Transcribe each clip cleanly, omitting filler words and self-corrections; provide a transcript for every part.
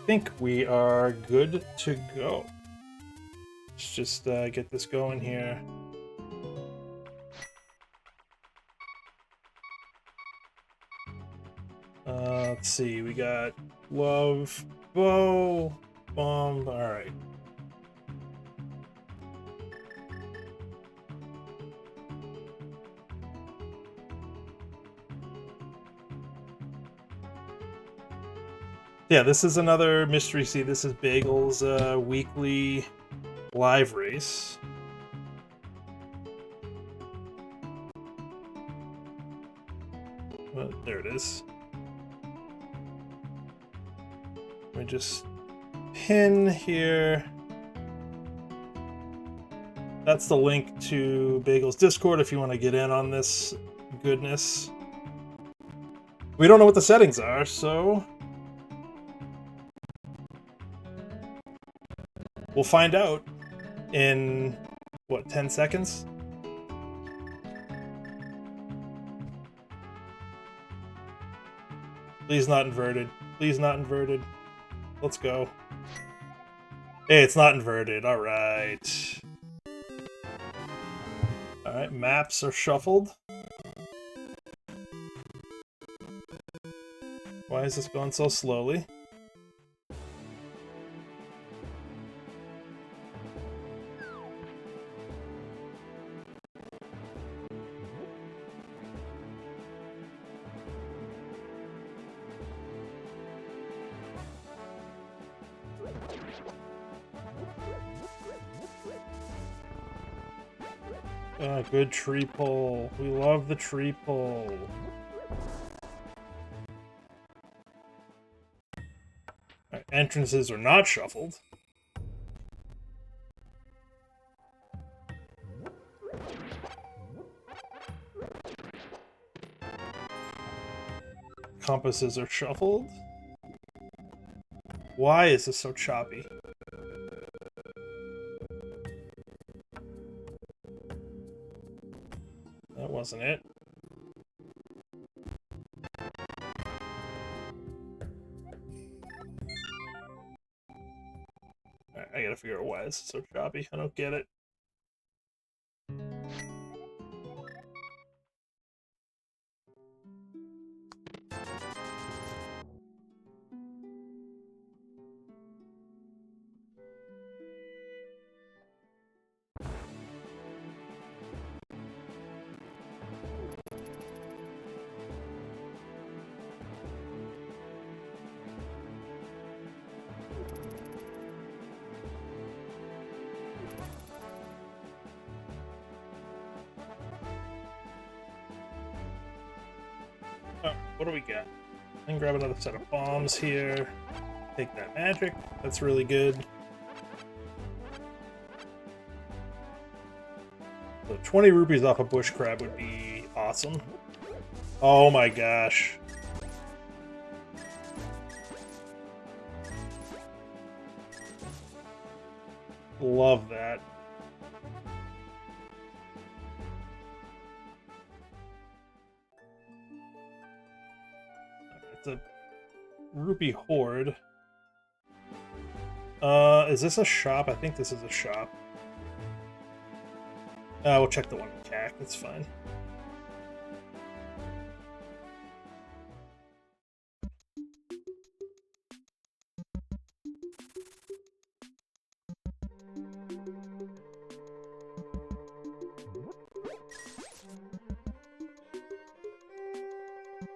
think we are good to go. Let's just get this going here. Let's see, we got love, bow, bomb, alright. Yeah, this is another mystery seed. This is Bagel's weekly live race. Well, there it is. Let me just pin here. That's the link to Bagel's Discord if you want to get in on this goodness. We don't know what the settings are, so we'll find out in, what, 10 seconds? Please not inverted. Please not inverted. Let's go. Hey, it's not inverted. Alright. Alright, maps are shuffled. Why is this going so slowly? Good tree pull. We love the tree pull. Right, entrances are not shuffled. Compasses are shuffled. Why is this so choppy? That wasn't it. Alright, I gotta figure out why this is so choppy. I don't get it. Oh, what do we got? I can grab another set of bombs here. Take that magic. That's really good. So 20 rupees off a bush crab would be awesome. Oh my gosh. Love that. It's a rupee horde. Is this a shop? I think this is a shop. We'll check the one in CAC. That's fine.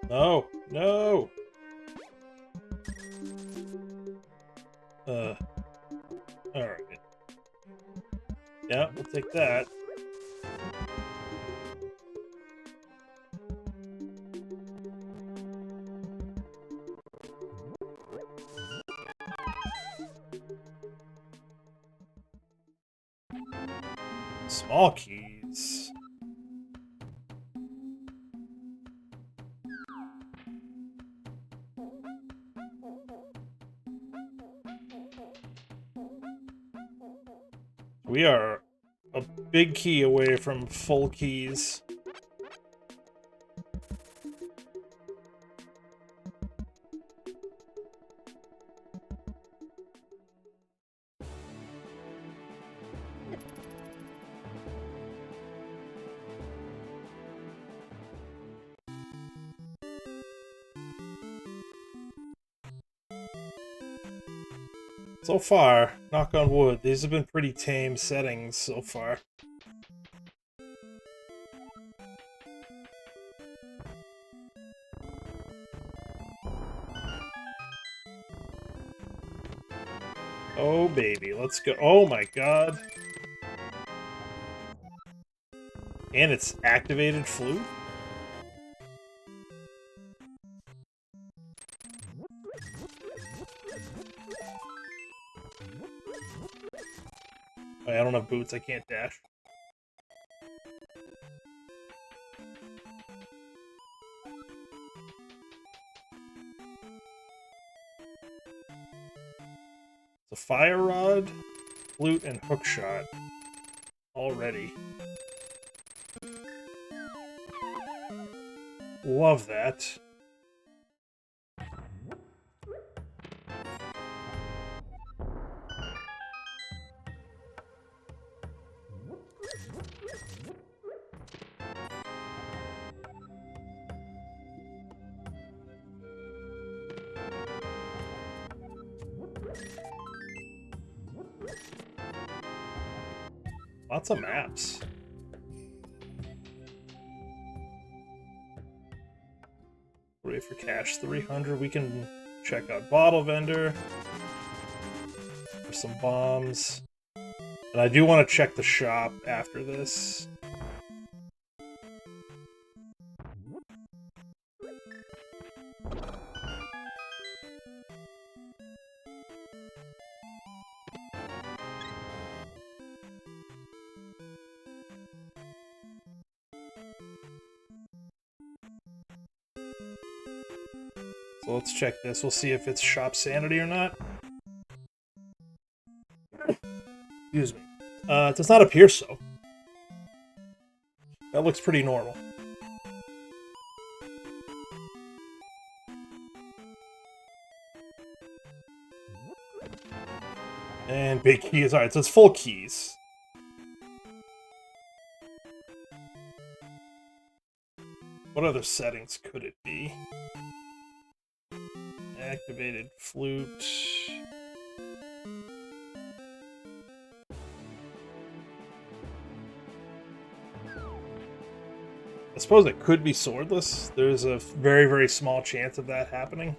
No, no. All right. Yeah, we'll take that. Small keys. We are a big key away from full keys. So far, knock on wood, these have been pretty tame settings so far. Oh baby, let's go. Oh my god. And it's activated flute? Oh, I don't have boots, I can't dash. It's a fire rod, flute, and hook shot. Already. Love that. Lots of maps. Ready for cash 300. We can check out bottle vendor for some bombs. And I do want to check the shop after this. So let's check this. We'll see if it's shop sanity or not. Excuse me. It does not appear so. That looks pretty normal. And big keys. Alright, so it's full keys. What other settings could it be? Activated flute. I suppose it could be swordless. There's a very, very small chance of that happening.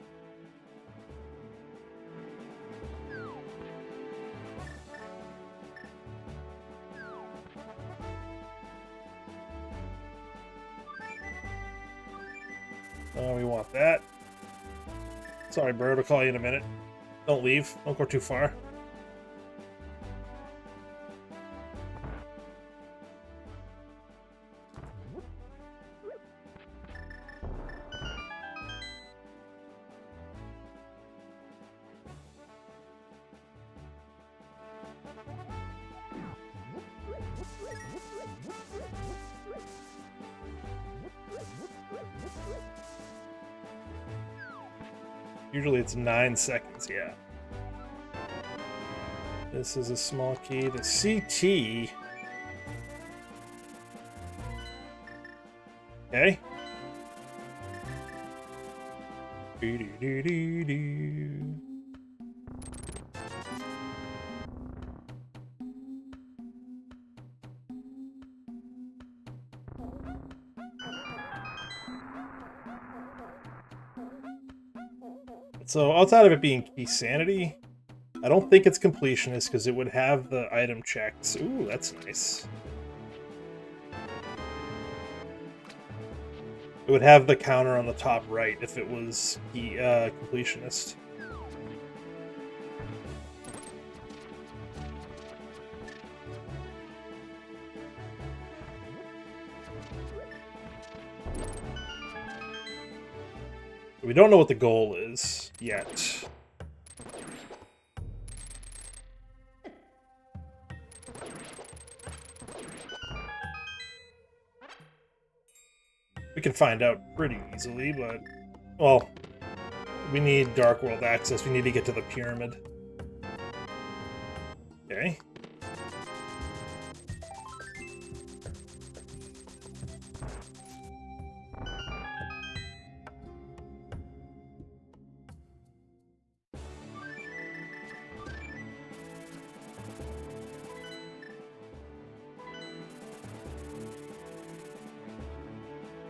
We want that. Sorry, bird. I'll call you in a minute. Don't leave. Don't go too far. Usually it's 9 seconds, yeah. This is a small key. The CT. Okay. Do-do-do-do-do. So outside of it being key sanity, I don't think it's completionist because it would have the item checks. Ooh, that's nice. It would have the counter on the top right if it was key, completionist. We don't know what the goal is yet. We can find out pretty easily, but... Well, we need Dark World access. We need to get to the pyramid. Okay.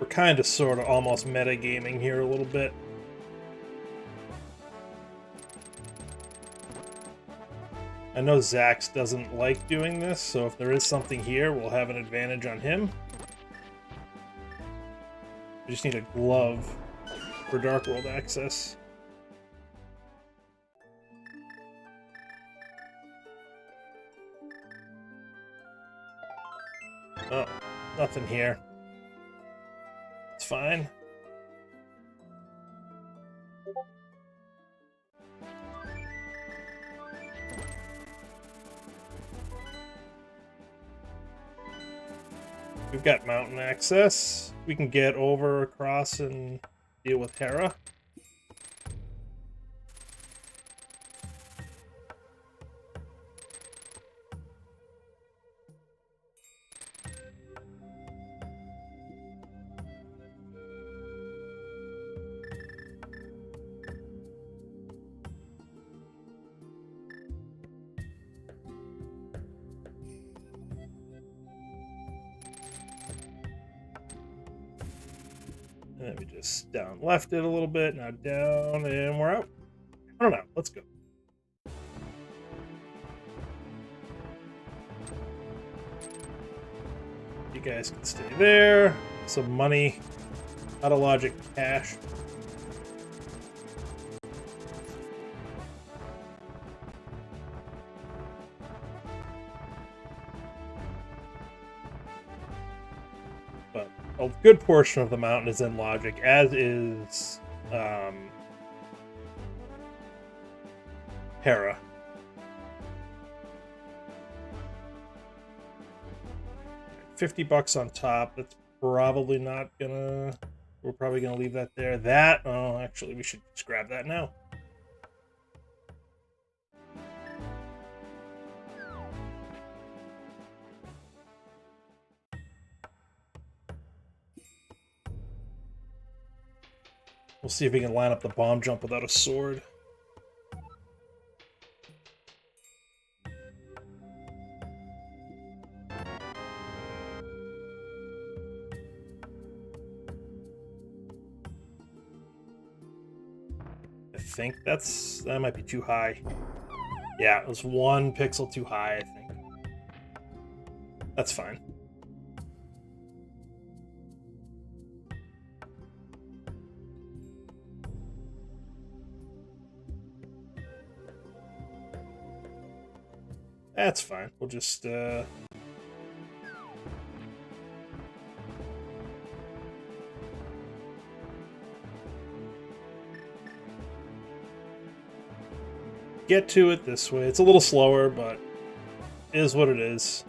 We're kind of, sort of, almost metagaming here a little bit. I know Zax doesn't like doing this, so if there is something here, we'll have an advantage on him. We just need a glove for Dark World access. Oh, nothing here. It's fine. We've got mountain access. We can get over, across, and deal with Hera. And then we just down left it a little bit, now down, and we're out. I don't know, let's go. You guys can stay there. Some money, out of logic, cash. But a good portion of the mountain is in logic, as is Hera. $50 on top. That's probably not gonna. We're probably gonna leave that there. That. Oh, actually, we should just grab that now. We'll see if we can line up the bomb jump without a sword. I think that might be too high. Yeah, it was 1 pixel too high, I think. That's fine. That's fine. We'll just get to it this way. It's a little slower, but it is what it is.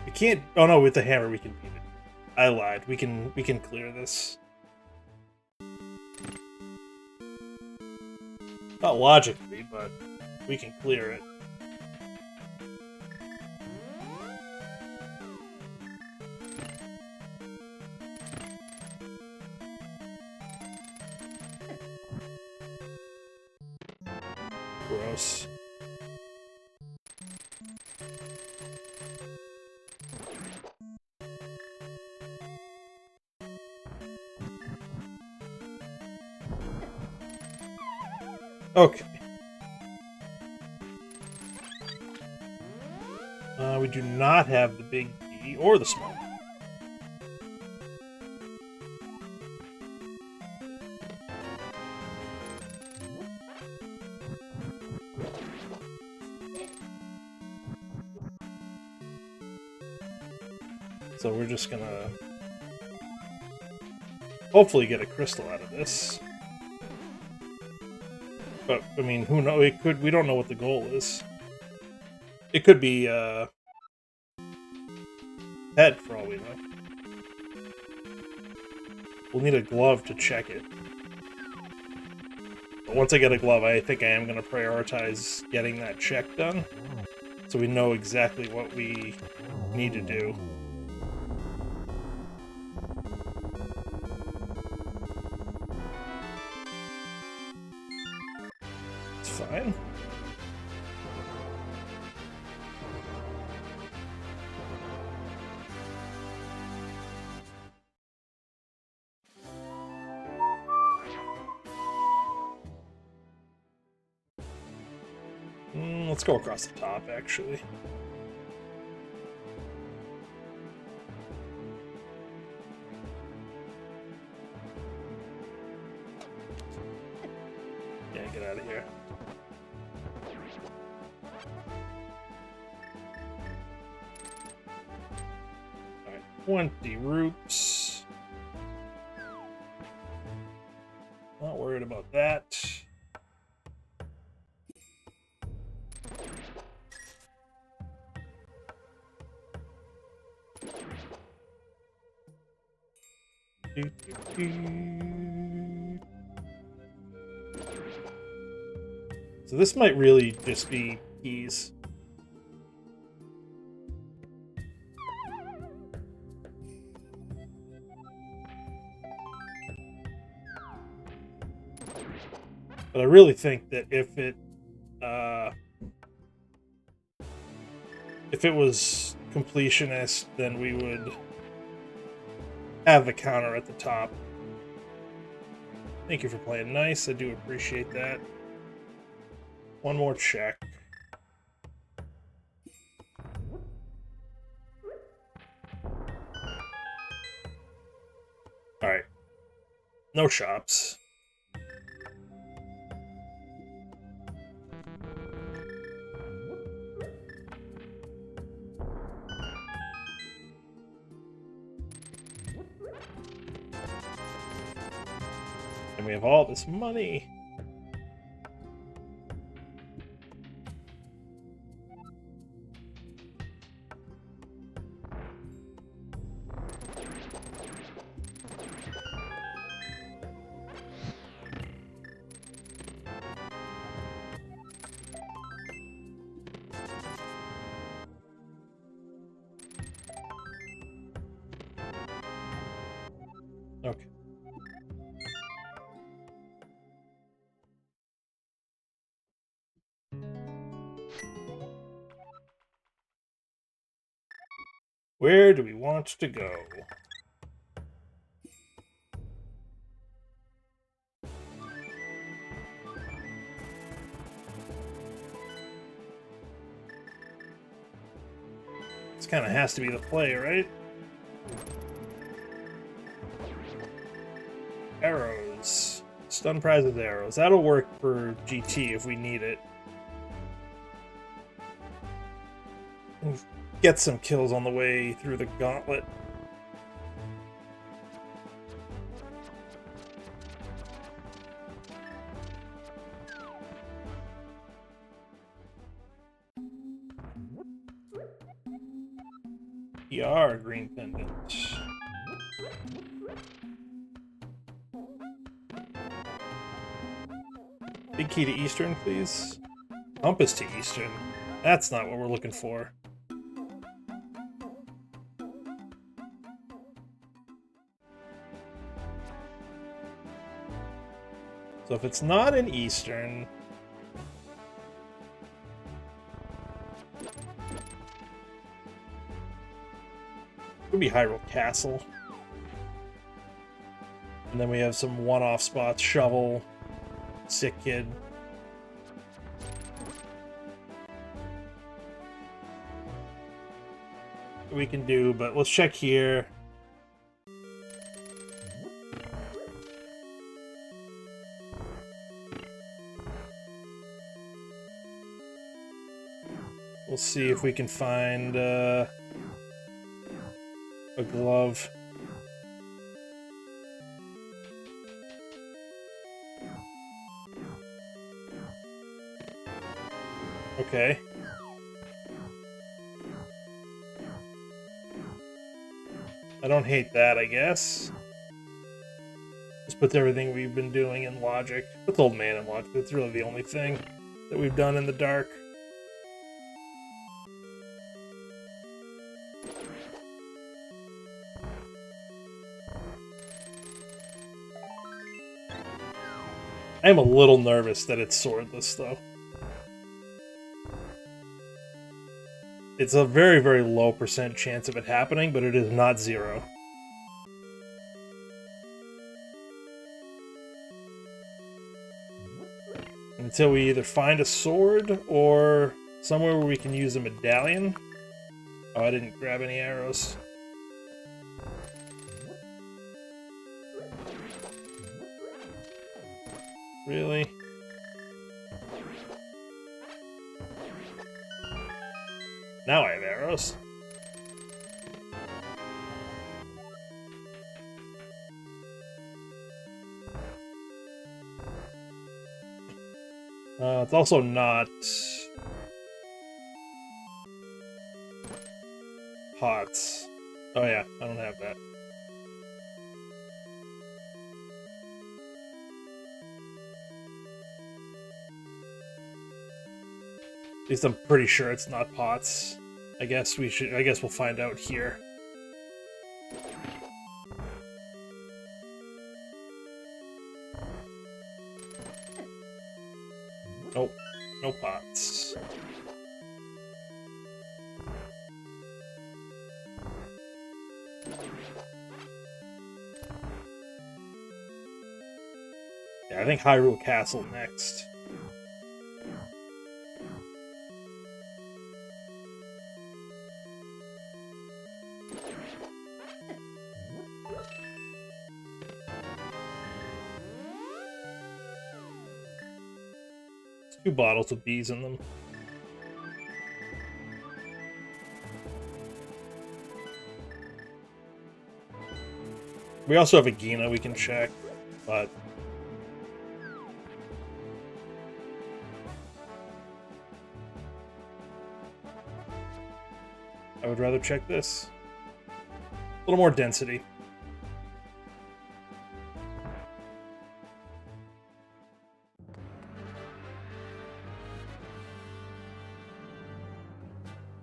We can't. Oh no, with the hammer we can beat it. I lied. We can clear this. Not logically, but we can clear it. Gross. Okay. We do not have the big D or the small D. So we're just gonna hopefully get a crystal out of this. But I mean, who knows? It could. We don't know what the goal is. It could be head for all we know. We'll need a glove to check it. But once I get a glove, I think I am going to prioritize getting that check done, so we know exactly what we need to do. fine. Let's go across the top, actually. Yeah, get out of here. Alright, 20 roots. Not worried about that. So this might really just be keys. But I really think that if it was completionist, then we would have the counter at the top. Thank you for playing nice. I do appreciate that. One more check. Alright. No shops. And we have all this money. Okay. Where do we want to go? This kind of has to be the play, right? Arrows. Stun prizes arrows. That'll work for GT if we need it. Get some kills on the way through the gauntlet. PR green pendant. Big key to Eastern, please. Compass to Eastern. That's not what we're looking for. So if it's not in Eastern... it would be Hyrule Castle. And then we have some one-off spots. Shovel. Sick Kid. We can do, but let's check here. We'll see if we can find a glove. Okay. I don't hate that, I guess. Just puts everything we've been doing in logic. With Old Man in logic, that's really the only thing that we've done in the dark. I am a little nervous that it's swordless, though. It's a very, very low % chance of it happening, but it is not 0. Until we either find a sword or somewhere where we can use a medallion. Oh, I didn't grab any arrows. Really? Now I have arrows. It's also not pots. Oh yeah, I don't have that. At least I'm pretty sure it's not pots. I guess we'll find out here. Nope, no pots. Yeah, I think Hyrule Castle next. There's 2 bottles with bees in them. We also have a Gina we can check, but I would rather check this. A little more density.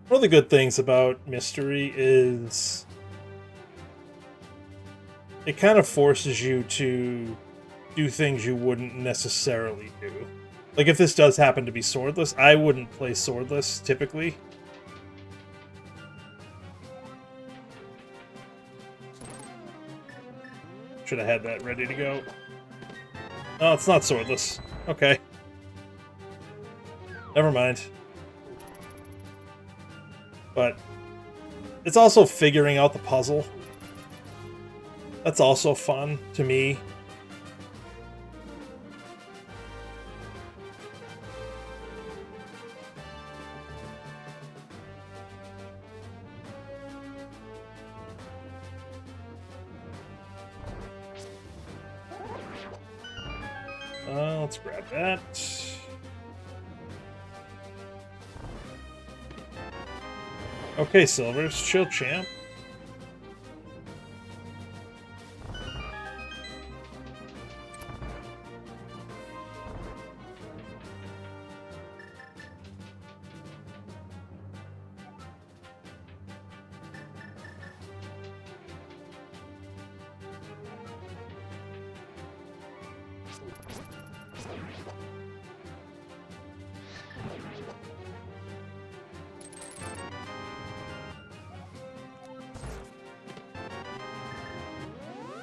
One of the good things about Mystery is it kind of forces you to do things you wouldn't necessarily do. Like, if this does happen to be swordless, I wouldn't play swordless, typically. Should have had that ready to go. Oh, it's not swordless. Okay. Never mind. But it's also figuring out the puzzle. That's also fun to me. Let's grab that. Okay, Silvers, chill, champ.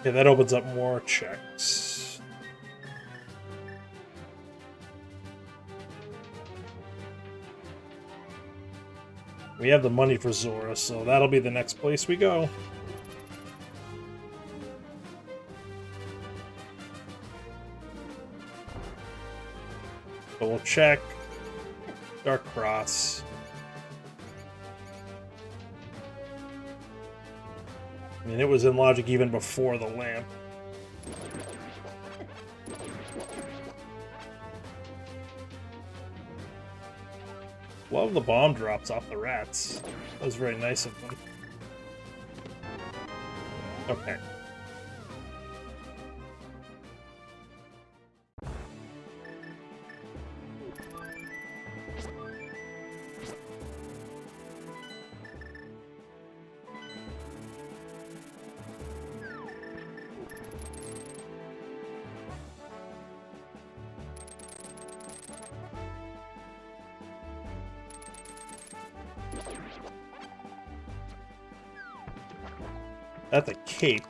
Okay, that opens up more checks. We have the money for Zora, so that'll be the next place we go. But we'll check Dark Cross. I mean, it was in logic even before the lamp. Love the bomb drops off the rats. That was very nice of them. Okay. That's a cape.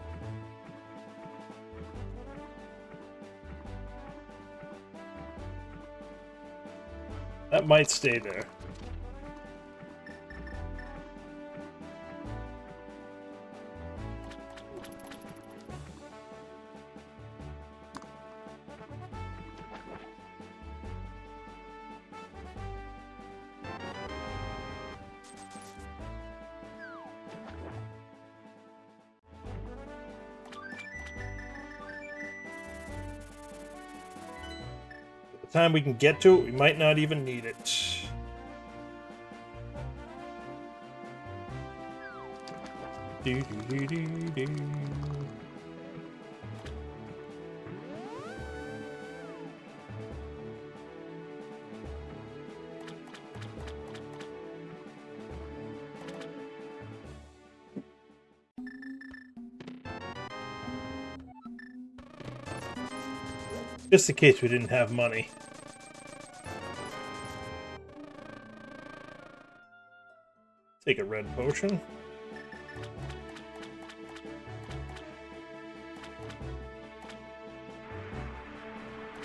That might stay there. By the time we can get to it, we might not even need it. Do, do, do, do, do. Just in case we didn't have money. Take a red potion.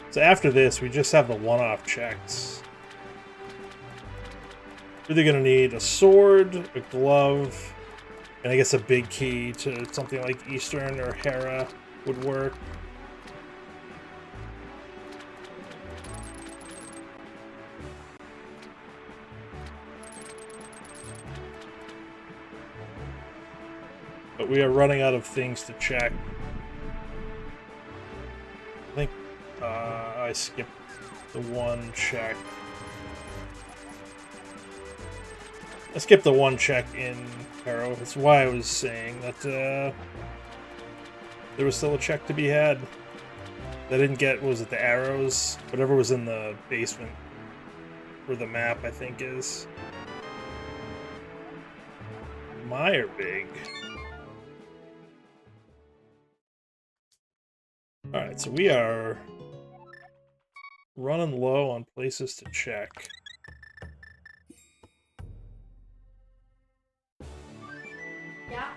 So after this, we just have the one-off checks. We're either gonna need a sword, a glove, and I guess a big key to something like Eastern or Hera would work. But we are running out of things to check. I think I skipped the one check. I skipped the one check in Harrow. That's why I was saying that there was still a check to be had. I didn't get, what was it, the arrows? Whatever was in the basement. Where the map, I think, is. Meyerberg. Alright, so we are running low on places to check. Yeah.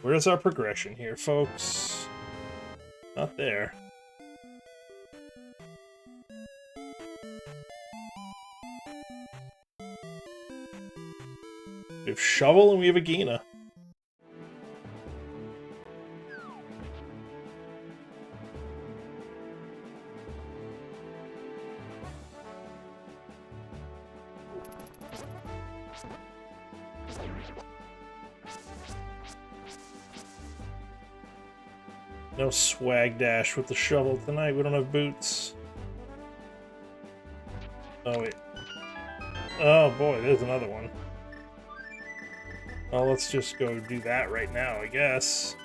Where's our progression here, folks? Not there. We have Shovel and we have a Gina. No swag dash with the shovel tonight. We don't have boots. Oh, wait. Oh, boy, there's another one. Well, let's just go do that right now, I guess.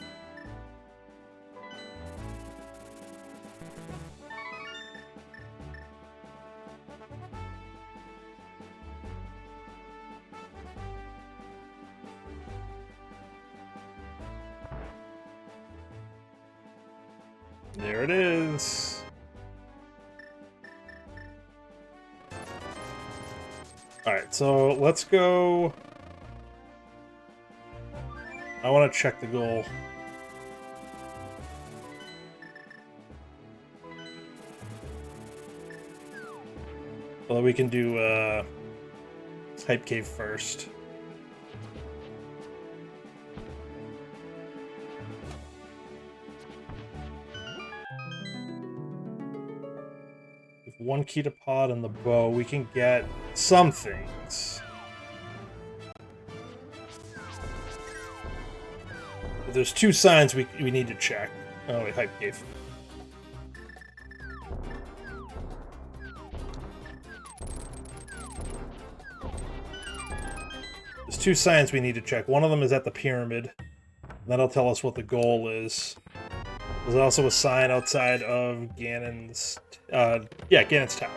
There it is. Alright, so let's go. I want to check the goal. Well, we can do Hype Cave first. With one key to pod and the bow, we can get some things. But there's two signs we need to check. Oh, wait, Hype Cave. There's two signs we need to check. One of them is at the pyramid. That'll tell us what the goal is. There's also a sign outside of Ganon's... Ganon's tower.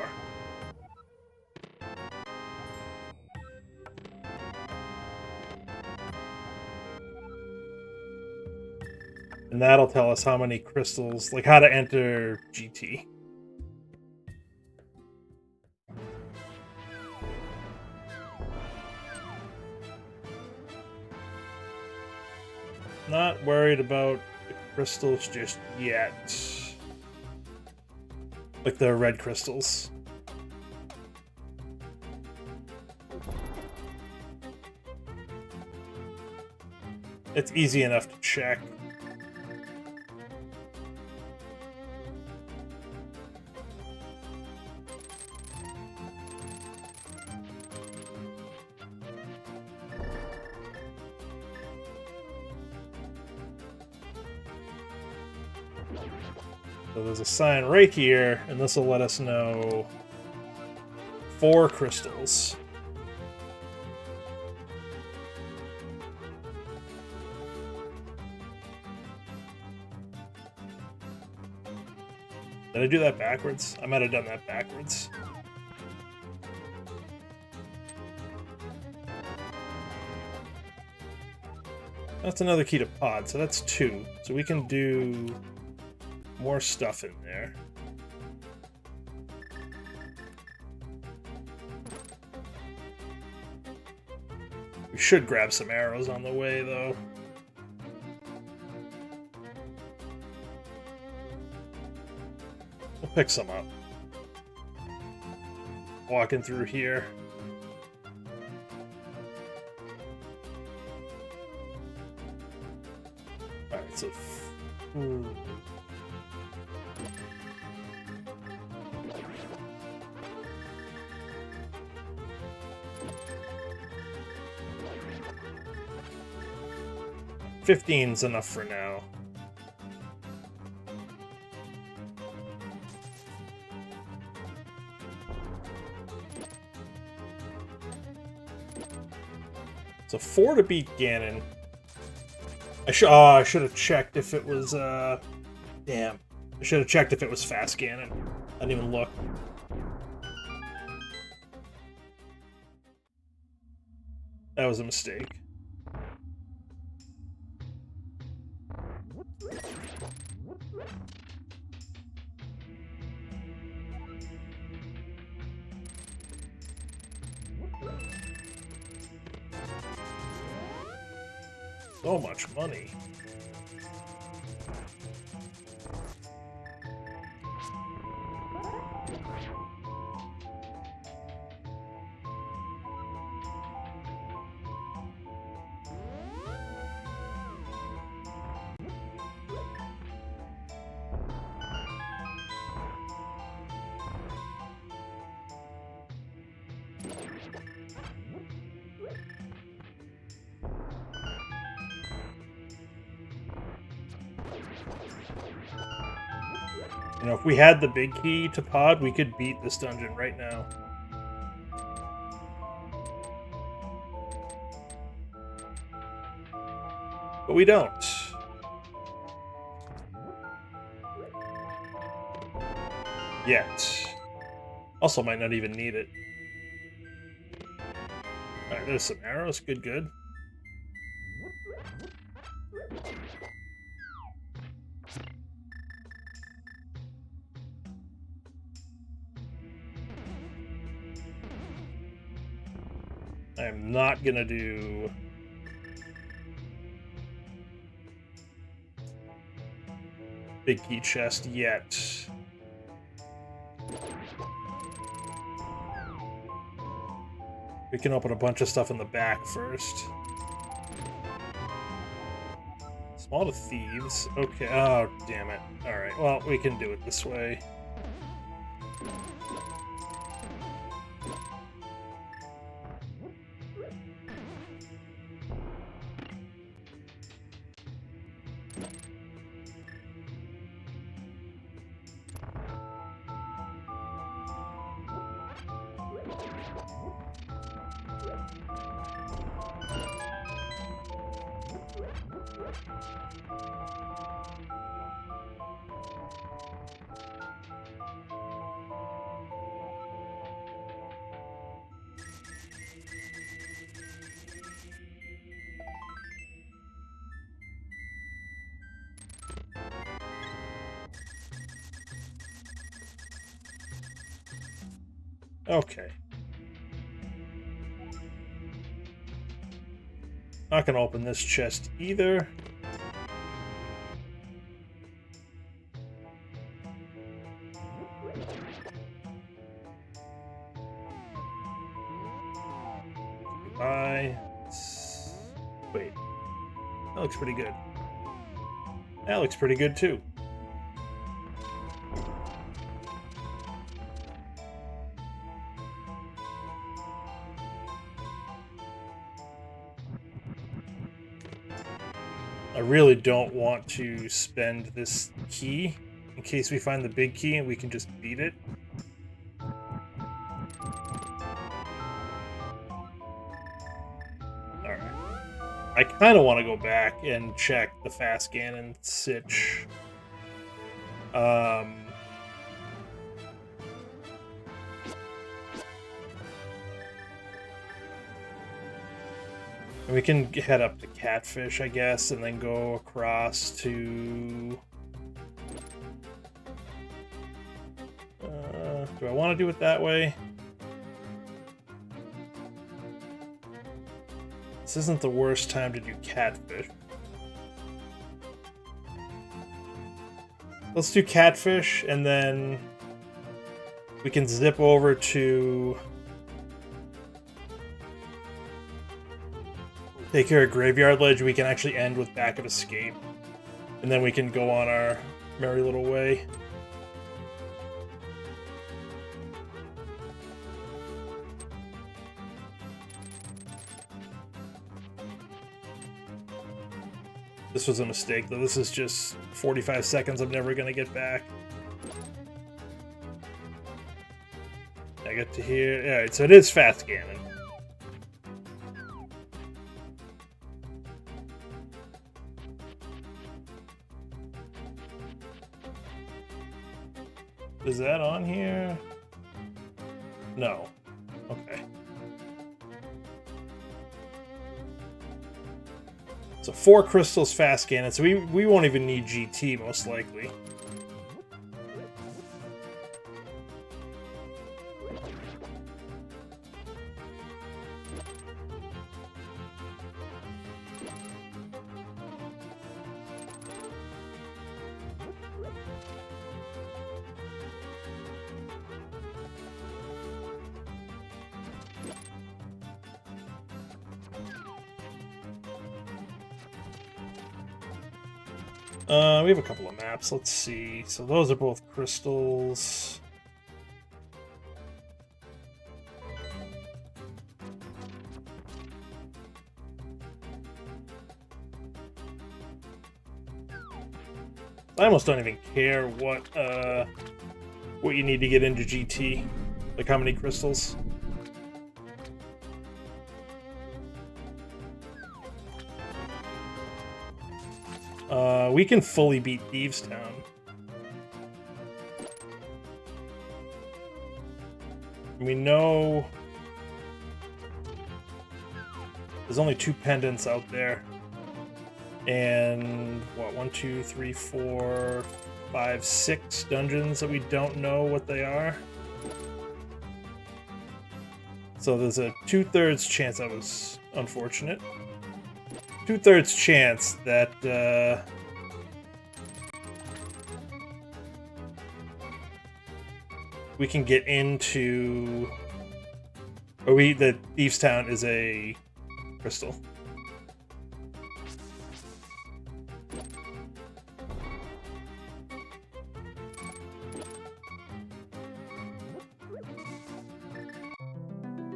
And And that'll tell us how many crystals, like how to enter GT. Not worried about the crystals just yet. Like the red crystals. It's easy enough to check. So there's a sign right here, and this will let us know 4 crystals. Did I do that backwards? I might have done that backwards. That's another key to pod, so that's 2. So we can do more stuff in there. We should grab some arrows on the way, though. We'll pick some up. Walking through here. Alright, so... 15's enough for now. So 4 to beat Ganon. I should have checked if it was damn. I should have checked if it was fast Ganon. I didn't even look. That was a mistake. So much money. You know, if we had the big key to pod, we could beat this dungeon right now. But we don't. Yet. Also might not even need it. Alright, there's some arrows. Good, good. I'm not gonna do... big key chest yet. We can open a bunch of stuff in the back first. Small to thieves. Okay. Oh, damn it. Alright, well, we can do it this way. Okay. Not gonna open this chest either. Goodbye. Wait. That looks pretty good. That looks pretty good too. I really don't want to spend this key in case we find the big key and we can just beat it. Alright. I kind of want to go back and check the fast cannon sitch. And we can head up to Catfish, I guess, and then go across to... do I want to do it that way? This isn't the worst time to do Catfish. Let's do Catfish, and then we can zip over to... take care of Graveyard Ledge. We can actually end with Back of Escape. And then we can go on our merry little way. This was a mistake, though. This is just 45 seconds I'm never going to get back. I get to here. Alright, so it is fast cannon. Is that on here? No. Okay. So 4 crystals fast cannon, so we won't even need GT most likely. We have a couple of maps. Let's see. So those are both crystals. I almost don't even care what you need to get into GT. Like how many crystals. We can fully beat Thieves Town. We know there's only 2 pendants out there. And what, 1, 2, 3, 4, 5, 6 dungeons that we don't know what they are. So there's a 2/3 chance. That was unfortunate. 2/3 chance that we can get into, or that Thieves Town is a crystal.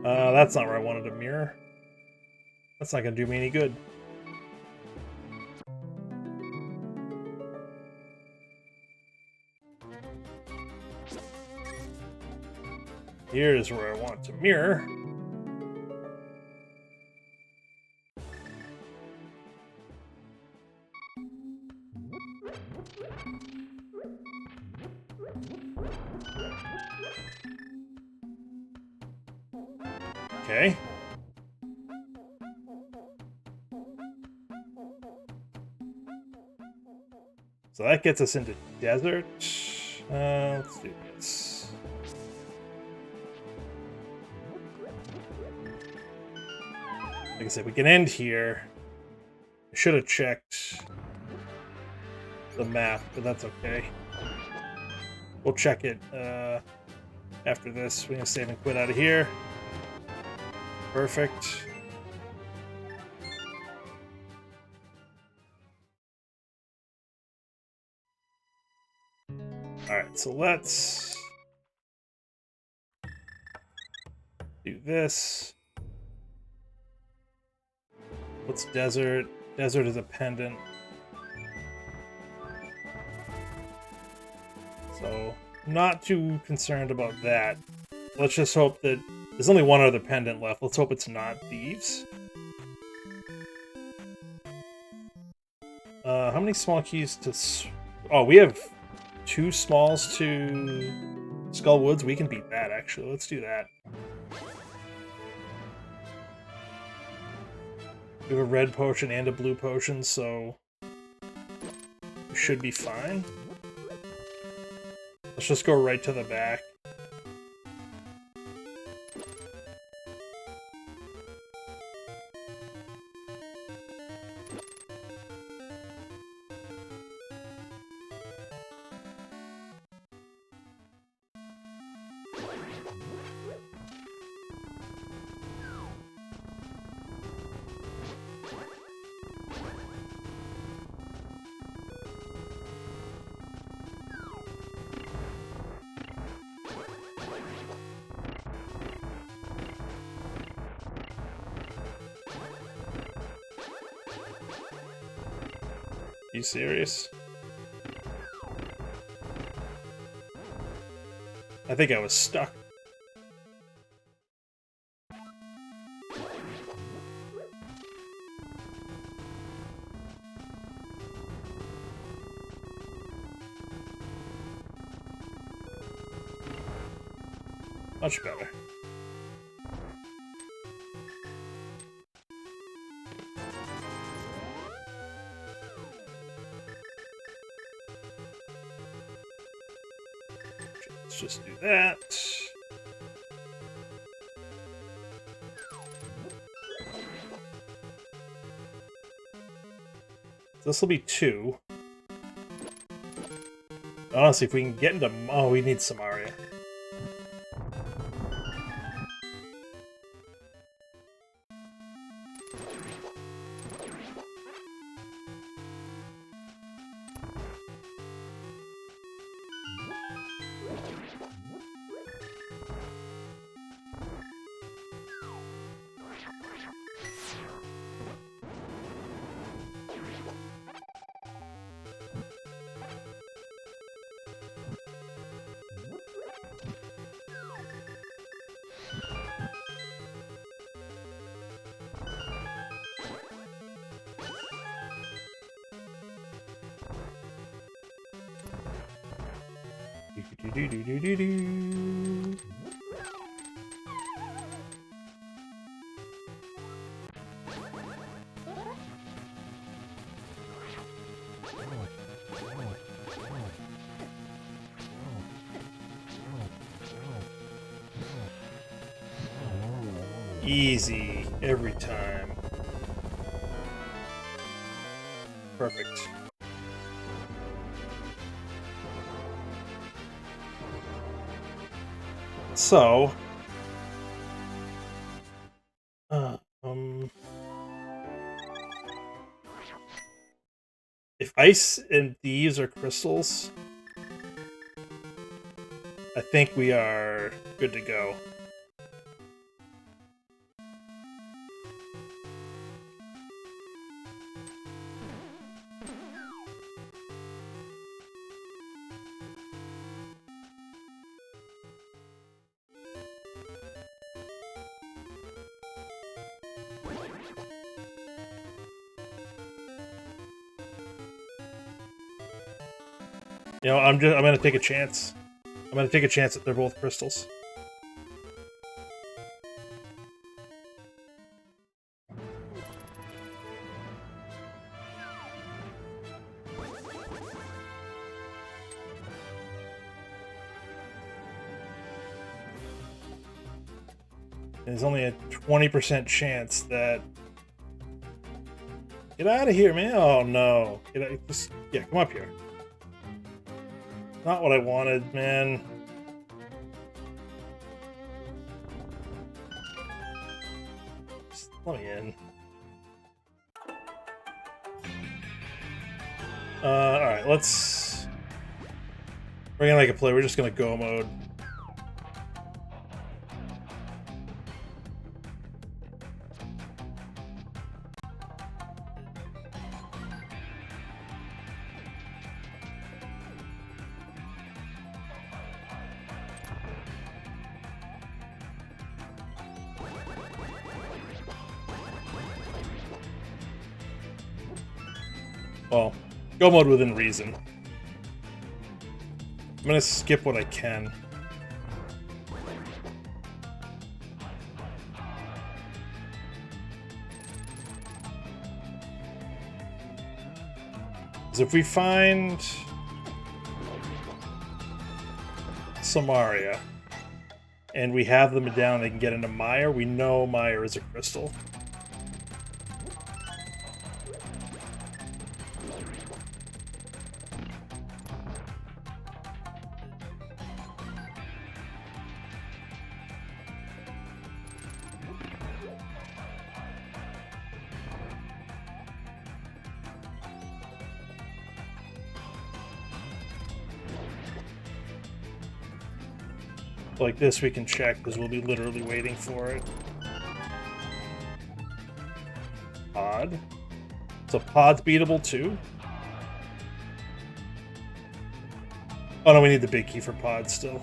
That's not where I wanted to mirror. That's not gonna do me any good. Here's where I want to mirror. Okay. So that gets us into desert. Let's do this. Like I said, we can end here. I should have checked the map, but that's okay. We'll check it after this. We're gonna save and quit out of here. Perfect. Alright, so let's do this. What's desert? Desert is a pendant. So, not too concerned about that. Let's just hope that there's only one other pendant left. Let's hope it's not thieves. How many small keys to... Oh, we have 2 smalls to Skull Woods. We can beat that, actually. Let's do that. We have a red potion and a blue potion, so we should be fine. Let's just go right to the back. You serious? I think I was stuck. Much better. Let's just do that. This will be 2. Honestly, if we can get into... Oh, we need Samaria. Easy every time. Perfect. So, if ice and thieves are crystals, I think we are good to go. You know, I'm gonna take a chance. I'm gonna take a chance that they're both crystals. There's only a 20% chance that Get out of here, man. Oh, no. Yeah, come up here. Not what I wanted, man. Just let me in. Alright, let's... We're gonna make a play. We're just gonna go mode. Well, go mode within reason. I'm gonna skip what I can. Because if we find Samaria and we have them down, they can get into Mire. We know Mire is a crystal. Like this we can check because we'll be literally waiting for it. Pod. So pod's beatable too? Oh no, we need the big key for pod still.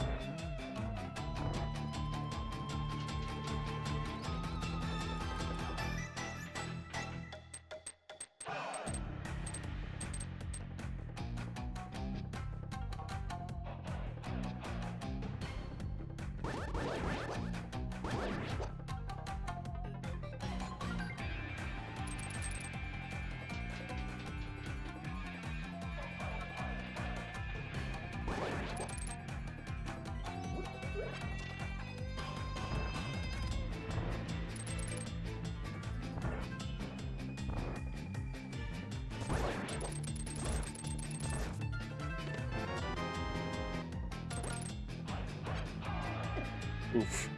Oof.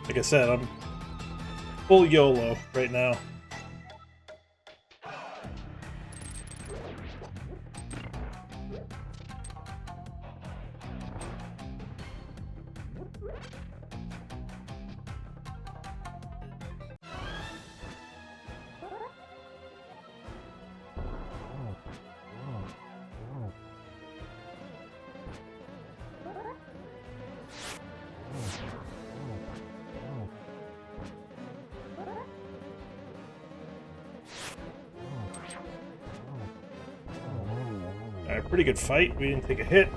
Like I said, I'm full YOLO right now. Alright, pretty good fight. We didn't take a hit.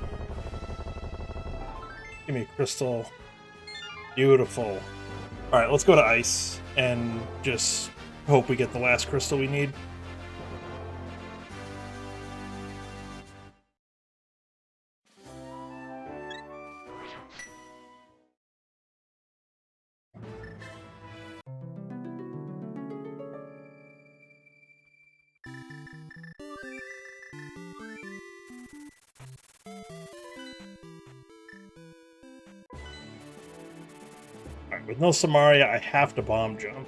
Give me a crystal. Beautiful. Alright, let's go to ice and just hope we get the last crystal we need. Alright, with no Samaria, I have to bomb jump.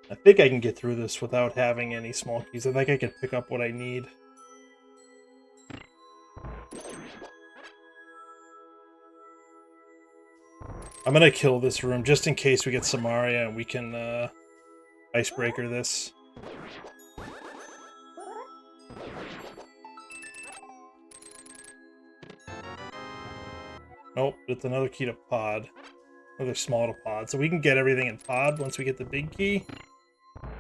I think I can get through this without having any small keys. I think I can pick up what I need. I'm gonna kill this room just in case we get Samaria and we can icebreaker this. Nope, it's another key to pod. Another small to pod. So we can get everything in pod once we get the big key.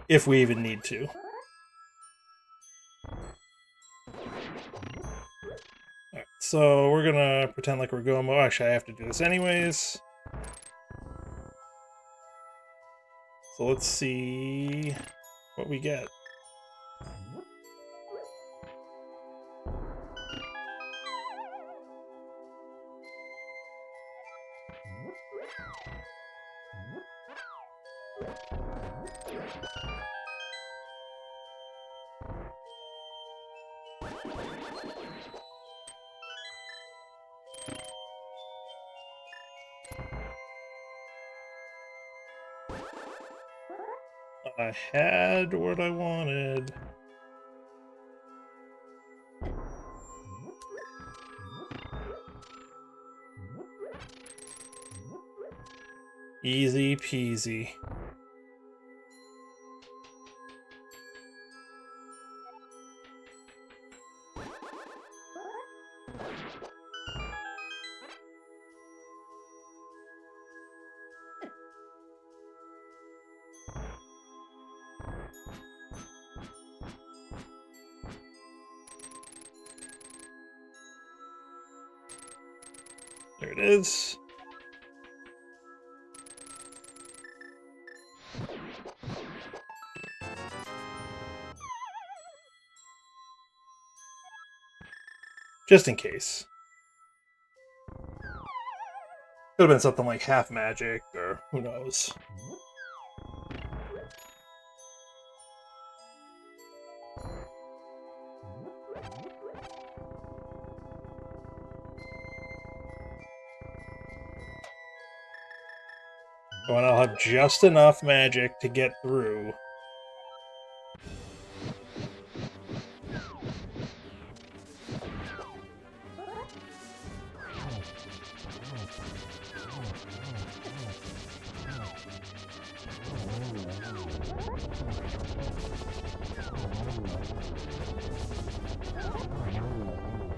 If we even need to. So we're gonna pretend like we're going. Oh, actually, I have to do this anyways. So let's see what we get. I had what I wanted. Easy peasy. There it is. Just in case. Could have been something like half magic, or who knows. Oh, and I'll have just enough magic to get through.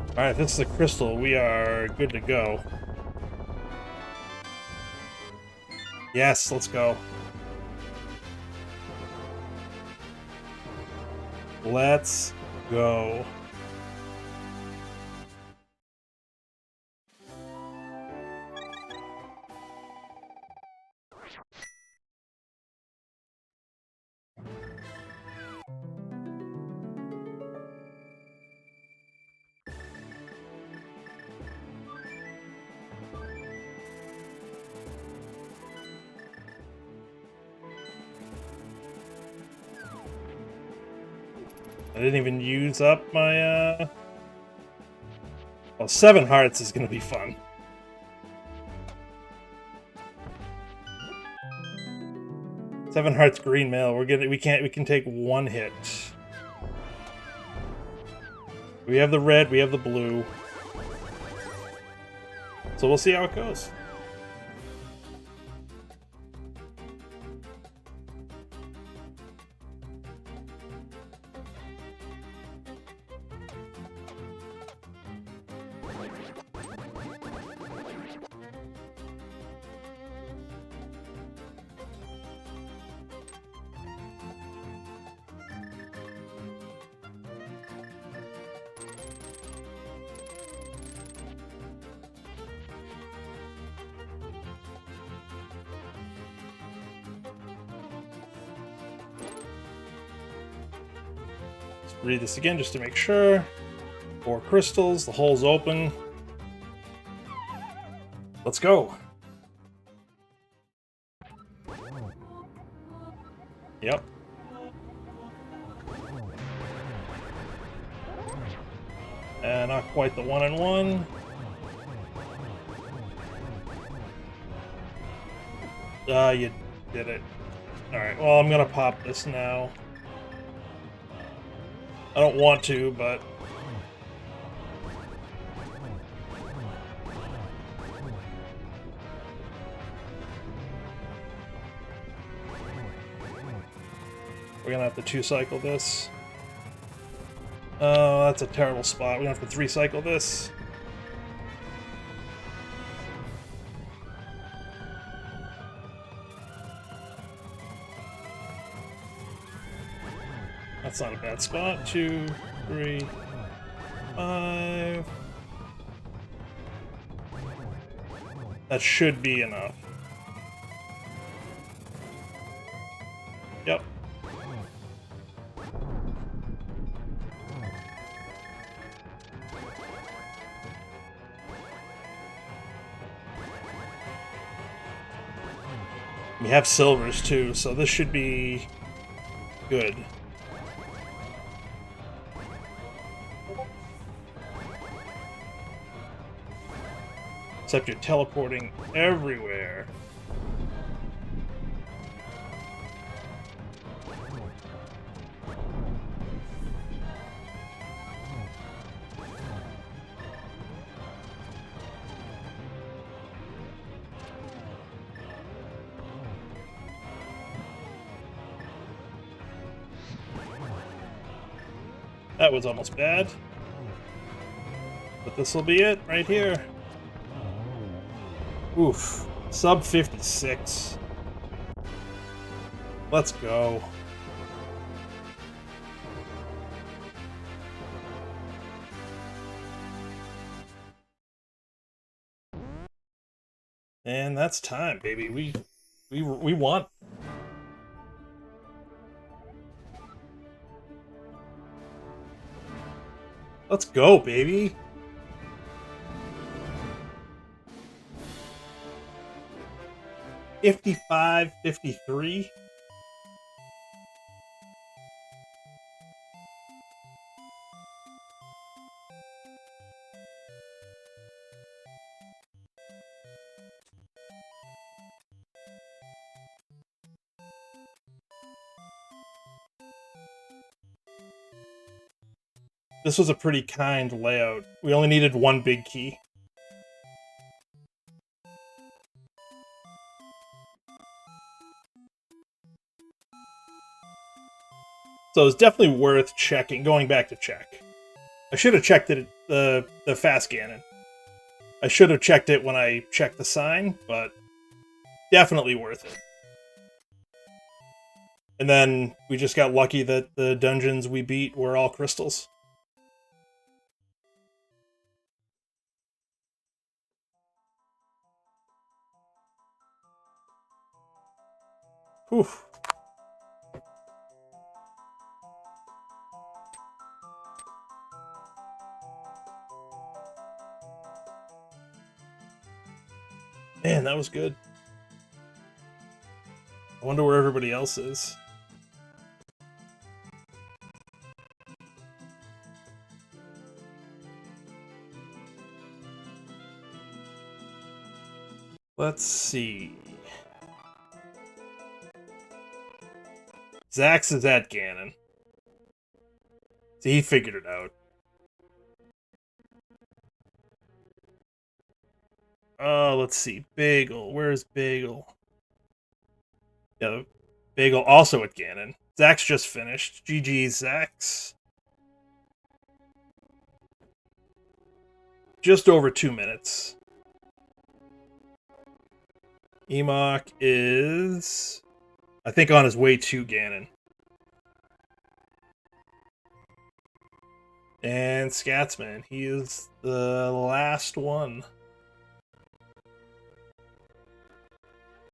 Alright, this is a crystal. We are good to go. Yes, let's go. Let's go. I didn't even use up my, Well, 7 hearts is gonna be fun. Seven hearts green mail. We can take 1 hit. We have the red, we have the blue. So we'll see how it goes. Read this again just to make sure. 4 crystals, the hole's open. Let's go. Yep. And not quite the 1-in-1. You did it. Alright, well, I'm gonna pop this now. I don't want to, but... we're gonna have to 2-cycle this. Oh, that's a terrible spot. We're gonna have to 3-cycle this. That's not a bad spot. 2, 3, 5. That should be enough. Yep. We have silvers too, so this should be good. Except you're teleporting everywhere. That was almost bad. But this will be it right here. Oof. Sub 56. Let's go. And that's time, baby. We won. Let's go, baby. $55.53. This was a pretty kind layout. We only needed one big key. So it's definitely worth checking, going back to check. I should have checked it the fast Ganon. I should have checked it when I checked the sign, but definitely worth it. And then we just got lucky that the dungeons we beat were all crystals. Whew. Man, that was good. I wonder where everybody else is. Let's see. Zax is at Ganon. See, he figured it out. Let's see. Bagel. Where's Bagel? Yeah, Bagel also at Ganon. Zax just finished. GG, Zax. Just over 2 minutes. Emok is, I think, on his way to Ganon. And Scatsman, he is the last one.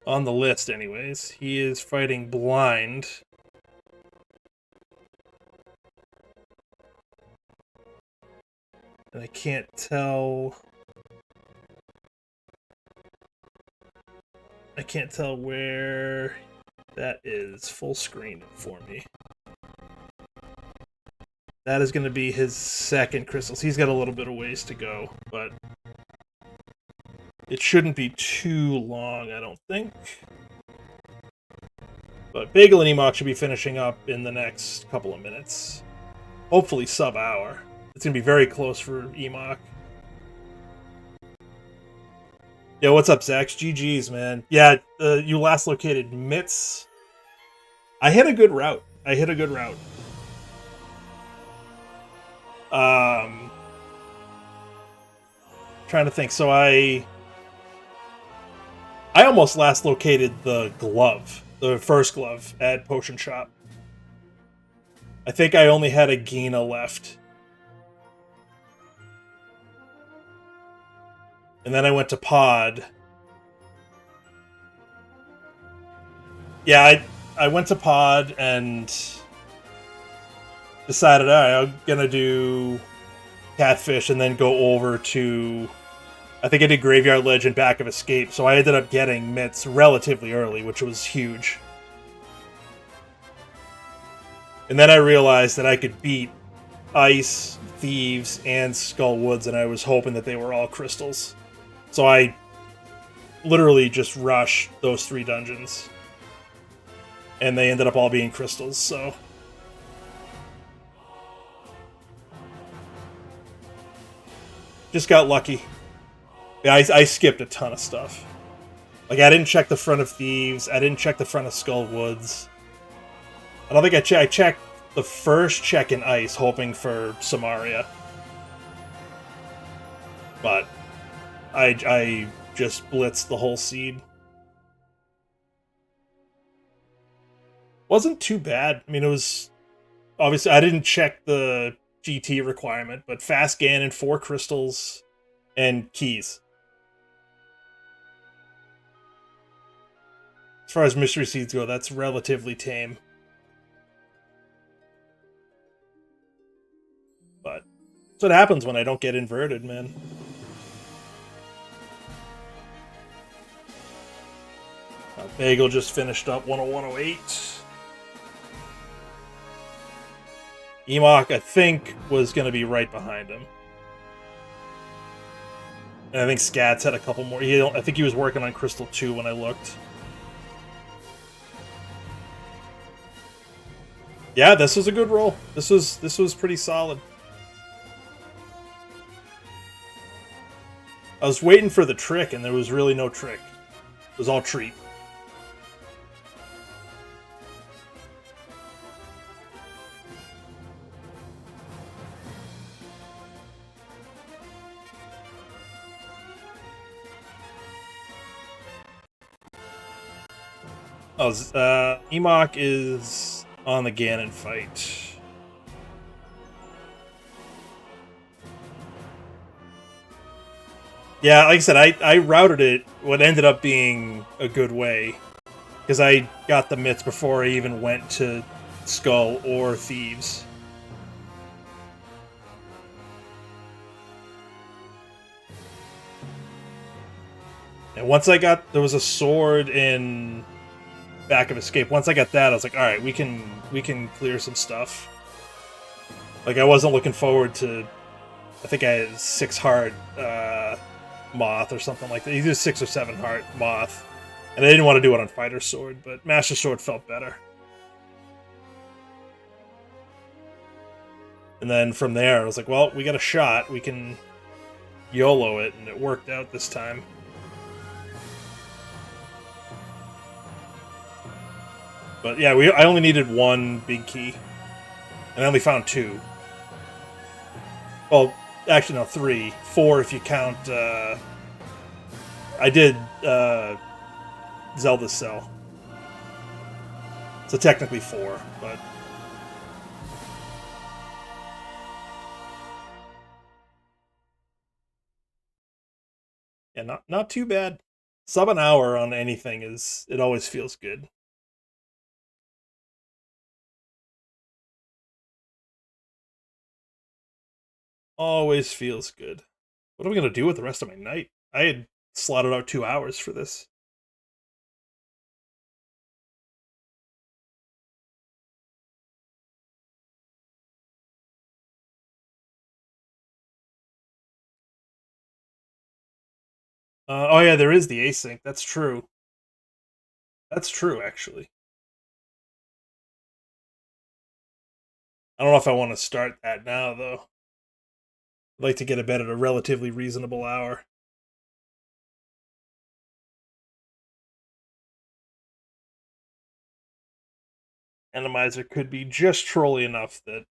On the list, anyways. He is fighting blind. And I can't tell... I can't tell where that is. Full screen it for me. That is going to be his second crystals. He's got a little bit of ways to go, but it shouldn't be too long, I don't think. But Bagel and Emok should be finishing up in the next couple of minutes. Hopefully sub-hour. It's going to be very close for Emok. Yo, what's up, Zax? GG's, man. Yeah, you last located Mitts. I hit a good route. Trying to think. So I almost last located the glove, the first glove at Potion Shop. I think I only had a Gina left. And then I went to Pod, Yeah, I went to Pod and decided, all right, I'm gonna do Catfish and then go over to. I think I did Graveyard Ledge and Back of Escape, so I ended up getting mitts relatively early, which was huge. And then I realized that I could beat Ice, Thieves, and Skull Woods, and I was hoping that they were all crystals. So I literally just rushed those 3 dungeons, and they ended up all being crystals, so. Just got lucky. Yeah, I skipped a ton of stuff. Like, I didn't check the front of Thieves, I didn't check the front of Skull Woods. I don't think I checked the first check in Ice, hoping for Samaria. But I just blitzed the whole seed. Wasn't too bad. I mean, it was obviously I didn't check the GT requirement, but fast Ganon, 4 crystals, and keys. As far as mystery seeds go, that's relatively tame. But that's what happens when I don't get inverted, man. Bagel just finished up 10108. Emok, I think, was going to be right behind him. And I think Scats had a couple more. I think he was working on Crystal 2 when I looked. Yeah, this was a good roll. This was pretty solid. I was waiting for the trick, and there was really no trick. It was all treat. Oh, Emok is on the Ganon fight. Yeah, like I said, I routed it what ended up being a good way. Because I got the mitts before I even went to Skull or Thieves. And once I got, there was a sword in Back of Escape. Once I got that, I was like, all right, we can clear some stuff. Like, I wasn't looking forward to. I think I had 6 heart Moth or something like that. Either 6 or 7 heart Moth, and I didn't want to do it on Fighter Sword, but Master Sword felt better. And then from there, I was like, well, we got a shot. We can YOLO it, and it worked out this time. But yeah, I only needed 1 big key, and I only found 2. Well, actually, no, 3, 4 if you count. I did Zelda's Cell, so technically 4, but. Yeah, not too bad. Sub an hour on anything it always feels good. Always feels good. What am I gonna do with the rest of my night? I had slotted out 2 hours for this. Oh yeah, there is the async. That's true. That's true, actually. I don't know if I want to start that now, though. I'd like to get to bed at a relatively reasonable hour. Randomizer could be just trolly enough that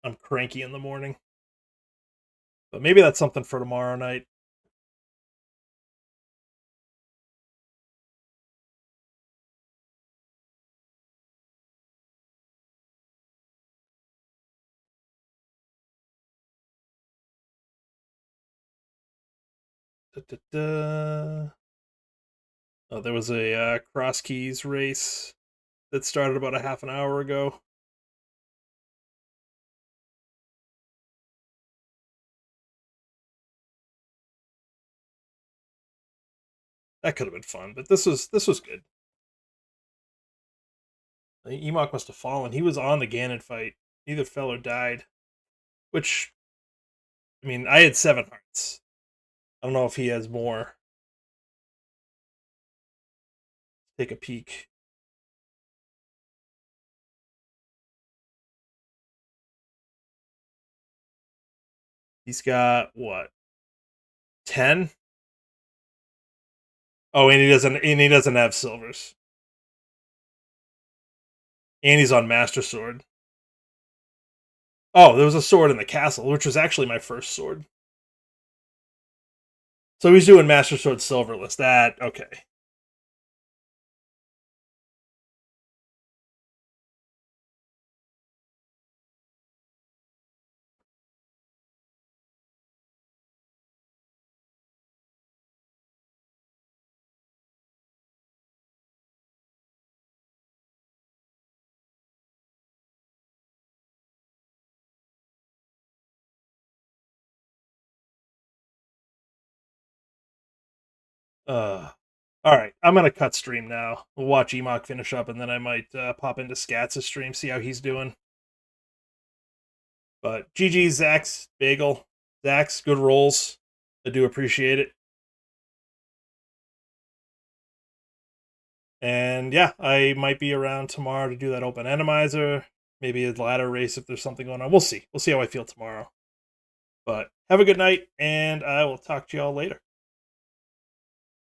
I'm cranky in the morning. But maybe that's something for tomorrow night. Da, da, da. There was a cross keys race that started about a half an hour ago. That could have been fun, but this was good. Emok must have fallen. He was on the Ganon fight. Either fell or died. Which, I mean, I had 7 hearts. I don't know if he has more. Take a peek. He's got what? 10? Oh, and he doesn't have silvers. And he's on Master Sword. Oh, there was a sword in the castle, which was actually my first sword. So he's doing Master Sword silverless. That okay. All right, I'm gonna cut stream now. We'll watch Emok finish up, and then I might pop into Scats' stream, see how he's doing. But GG, Zax, Bagel, Zax, good rolls. I do appreciate it. And yeah, I might be around tomorrow to do that open randomizer. Maybe a ladder race if there's something going on. We'll see. We'll see how I feel tomorrow. But have a good night, and I will talk to y'all later.